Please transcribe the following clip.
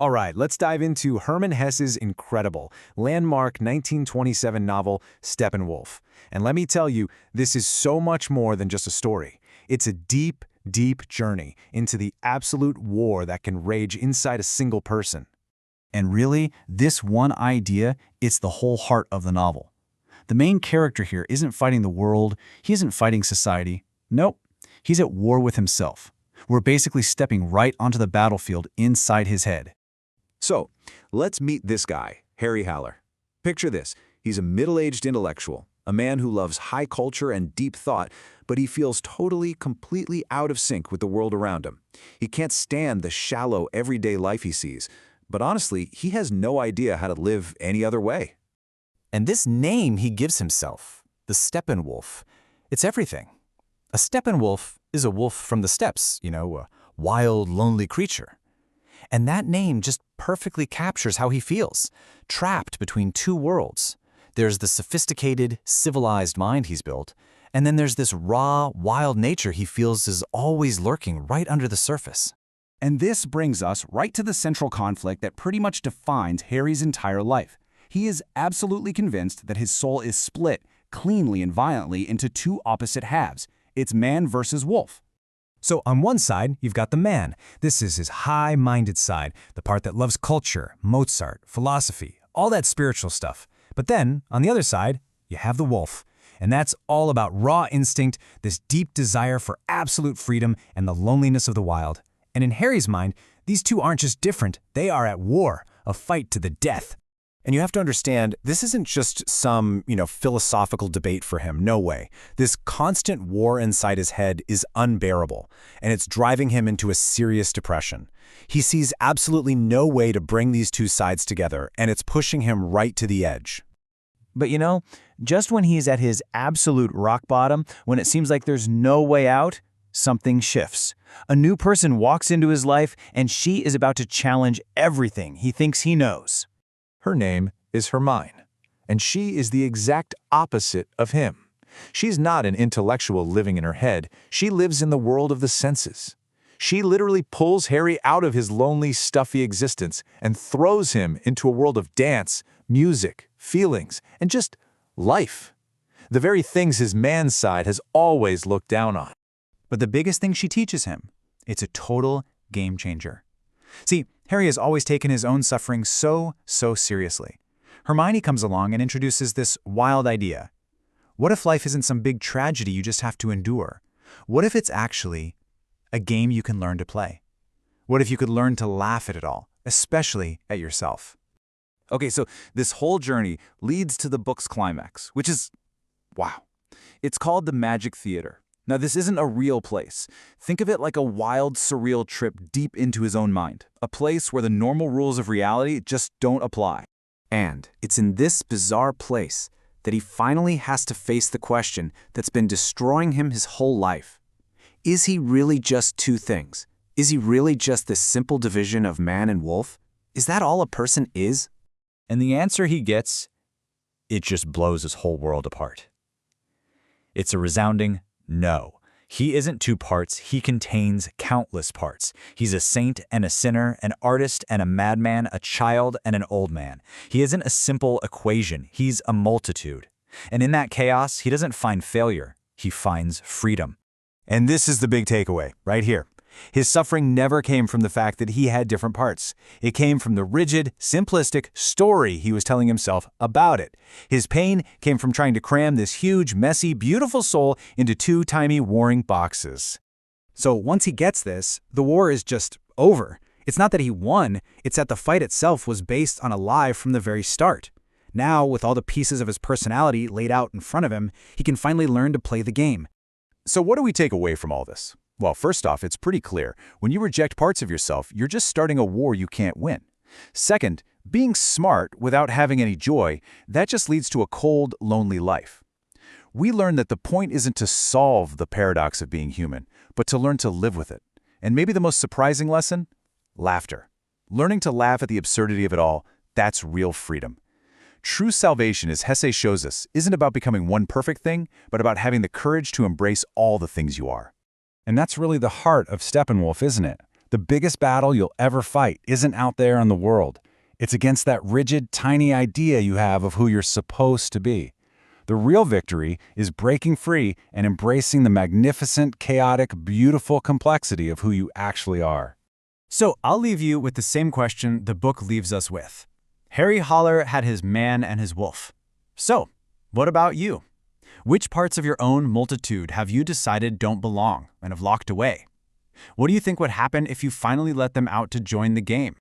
All right, let's dive into Hermann Hesse's incredible, landmark 1927 novel, Steppenwolf. And let me tell you, this is so much more than just a story. It's a deep, deep journey into the absolute war that can rage inside a single person. And really, this one idea, it's the whole heart of the novel. The main character here isn't fighting the world, he isn't fighting society. Nope, he's at war with himself. We're basically stepping right onto the battlefield inside his head. So, let's meet this guy, Harry Haller. Picture this, he's a middle-aged intellectual, a man who loves high culture and deep thought, but he feels totally, completely out of sync with the world around him. He can't stand the shallow, everyday life he sees, but honestly, he has no idea how to live any other way. And this name he gives himself, the Steppenwolf, it's everything. A Steppenwolf is a wolf from the steppes, a wild, lonely creature. And that name just perfectly captures how he feels, trapped between two worlds. There's the sophisticated, civilized mind he's built, and then there's this raw, wild nature he feels is always lurking right under the surface. And this brings us right to the central conflict that pretty much defines Harry's entire life. He is absolutely convinced that his soul is split cleanly and violently into two opposite halves. It's man versus wolf. So on one side, you've got the man. This is his high-minded side, the part that loves culture, Mozart, philosophy, all that spiritual stuff. But then, on the other side, you have the wolf. And that's all about raw instinct, this deep desire for absolute freedom and the loneliness of the wild. And in Harry's mind, these two aren't just different, they are at war, a fight to the death. And you have to understand, this isn't just some, philosophical debate for him. No way. This constant war inside his head is unbearable, and it's driving him into a serious depression. He sees absolutely no way to bring these two sides together, and it's pushing him right to the edge. But just when he's at his absolute rock bottom, when it seems like there's no way out, something shifts. A new person walks into his life, and she is about to challenge everything he thinks he knows. Her name is Hermione, and she is the exact opposite of him. She's not an intellectual living in her head, she lives in the world of the senses. She literally pulls Harry out of his lonely, stuffy existence and throws him into a world of dance, music, feelings, and just life. The very things his man side has always looked down on. But the biggest thing she teaches him, it's a total game changer. See, Harry has always taken his own suffering so seriously. Hermione comes along and introduces this wild idea. What if life isn't some big tragedy you just have to endure? What if it's actually a game you can learn to play? What if you could learn to laugh at it all, especially at yourself? Okay, so this whole journey leads to the book's climax, which is, wow. It's called the Magic Theater. Now, this isn't a real place. Think of it like a wild, surreal trip deep into his own mind, a place where the normal rules of reality just don't apply. And it's in this bizarre place that he finally has to face the question that's been destroying him his whole life. Is he really just two things? Is he really just this simple division of man and wolf? Is that all a person is? And the answer he gets, it just blows his whole world apart. It's a resounding no. He isn't two parts, he contains countless parts. He's a saint and a sinner, an artist and a madman, a child and an old man. He isn't a simple equation, he's a multitude. And in that chaos, he doesn't find failure, he finds freedom. And this is the big takeaway, right here. His suffering never came from the fact that he had different parts. It came from the rigid, simplistic story he was telling himself about it. His pain came from trying to cram this huge, messy, beautiful soul into two tiny, warring boxes. So once he gets this, the war is just over. It's not that he won, it's that the fight itself was based on a lie from the very start. Now, with all the pieces of his personality laid out in front of him, he can finally learn to play the game. So what do we take away from all this? Well, first off, it's pretty clear. When you reject parts of yourself, you're just starting a war you can't win. Second, being smart without having any joy, that just leads to a cold, lonely life. We learn that the point isn't to solve the paradox of being human, but to learn to live with it. And maybe the most surprising lesson? Laughter. Learning to laugh at the absurdity of it all, that's real freedom. True salvation, as Hesse shows us, isn't about becoming one perfect thing, but about having the courage to embrace all the things you are. And that's really the heart of Steppenwolf, isn't it? The biggest battle you'll ever fight isn't out there in the world. It's against that rigid, tiny idea you have of who you're supposed to be. The real victory is breaking free and embracing the magnificent, chaotic, beautiful complexity of who you actually are. So I'll leave you with the same question the book leaves us with. Harry Haller had his man and his wolf. So, what about you? Which parts of your own multitude have you decided don't belong and have locked away? What do you think would happen if you finally let them out to join the game?